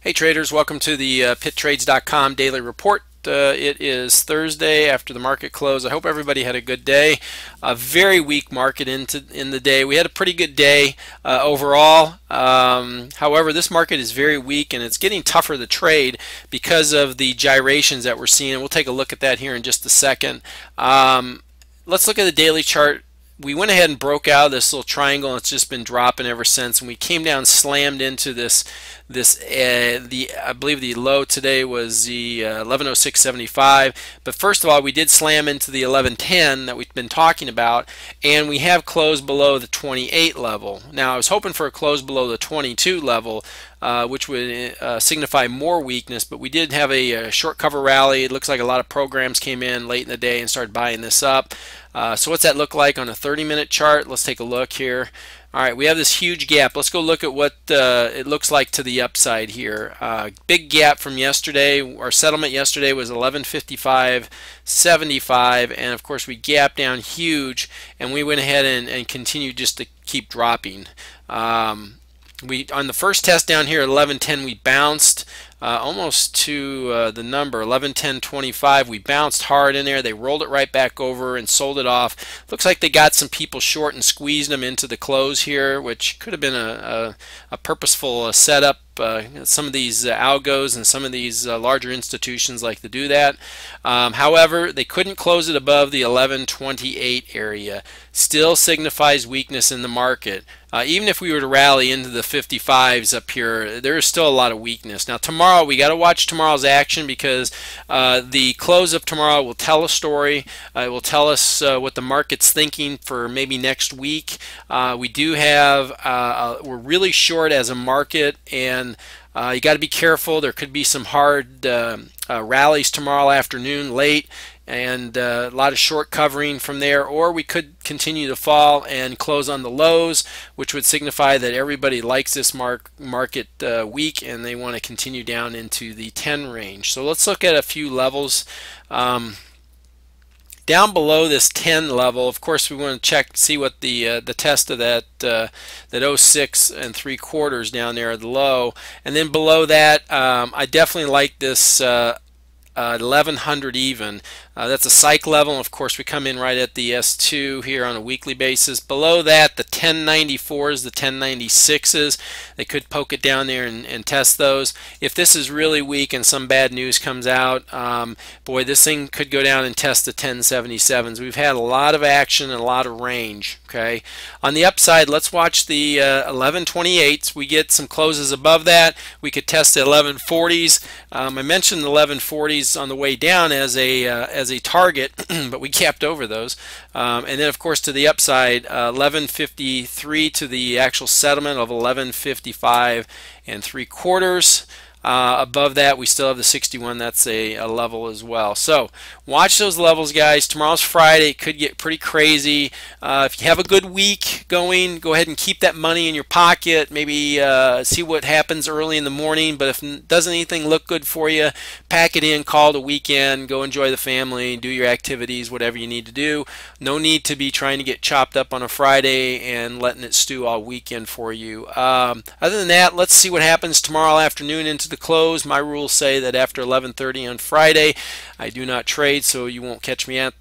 Hey traders, welcome to the pittrades.com daily report. It is Thursday after the market close. I hope everybody had a good day. A very weak market in the day. We had a pretty good day overall. However, this market is very weak and it's getting tougher to trade because of the gyrations that we're seeing. And we'll take a look at that here in just a second. Let's look at the daily chart. We went ahead and broke out of this little triangle, and it's just been dropping ever since. And we came down, slammed into I believe the low today was the 1106.75. But first of all, we did slam into the 1110 that we've been talking about, and we have closed below the 28 level. Now, I was hoping for a close below the 22 level, which would signify more weakness, but we did have a short cover rally. It looks like a lot of programs came in late in the day and started buying this up. So what's that look like on a 30-minute chart? Let's take a look here. All right, we have this huge gap. Let's go look at what it looks like to the upside here. Big gap from yesterday. Our settlement yesterday was 1155.75, and of course we gapped down huge, and we went ahead and continued just to keep dropping. On the first test down here at 1110, we bounced almost to the number 1110.25. We bounced hard in there. They rolled it right back over and sold it off. Looks like they got some people short and squeezed them into the close here, which could have been a purposeful setup. Some of these algos and some of these larger institutions like to do that. However, they couldn't close it above the 1128 area. Still signifies weakness in the market. Even if we were to rally into the 55s up here, there is still a lot of weakness. Now tomorrow, we got to watch tomorrow's action, because the close of tomorrow will tell a story. It will tell us what the market's thinking for maybe next week. We do have, we're really short as a market, and you got to be careful. There could be some hard rallies tomorrow afternoon late, and a lot of short covering from there, or we could continue to fall and close on the lows, which would signify that everybody likes this market weak and they want to continue down into the 10 range. So let's look at a few levels. Down below this 10 level, of course, we want to check, see what the test of that 06 3/4 down there at the low, and then below that, I definitely like this 1100 even. That's a psych level. Of course, we come in right at the S2 here on a weekly basis. Below that, the 1094s, the 1096s, they could poke it down there and test those. If this is really weak and some bad news comes out, boy, this thing could go down and test the 1077s. We've had a lot of action and a lot of range. Okay. On the upside, let's watch the 1128s. We get some closes above that. We could test the 1140s. I mentioned the 1140s on the way down as a target, but we capped over those. And then, of course, to the upside, 1153 to the actual settlement of 1155 3/4. Above that, we still have the 61. That's a level as well. So watch those levels, guys. Tomorrow's Friday. It could get pretty crazy. If you have a good week going, go ahead and keep that money in your pocket. Maybe see what happens early in the morning. But if doesn't anything look good for you, pack it in, call it a weekend, go enjoy the family, do your activities, whatever you need to do. No need to be trying to get chopped up on a Friday and letting it stew all weekend for you. Other than that, let's see what happens tomorrow afternoon into the close. My rules say that after 11:30 on Friday, I do not trade, so you won't catch me in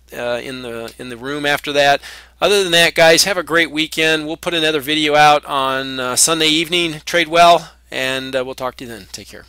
the room after that. Other than that, guys, have a great weekend. We'll put another video out on Sunday evening. Trade well, and we'll talk to you then. Take care.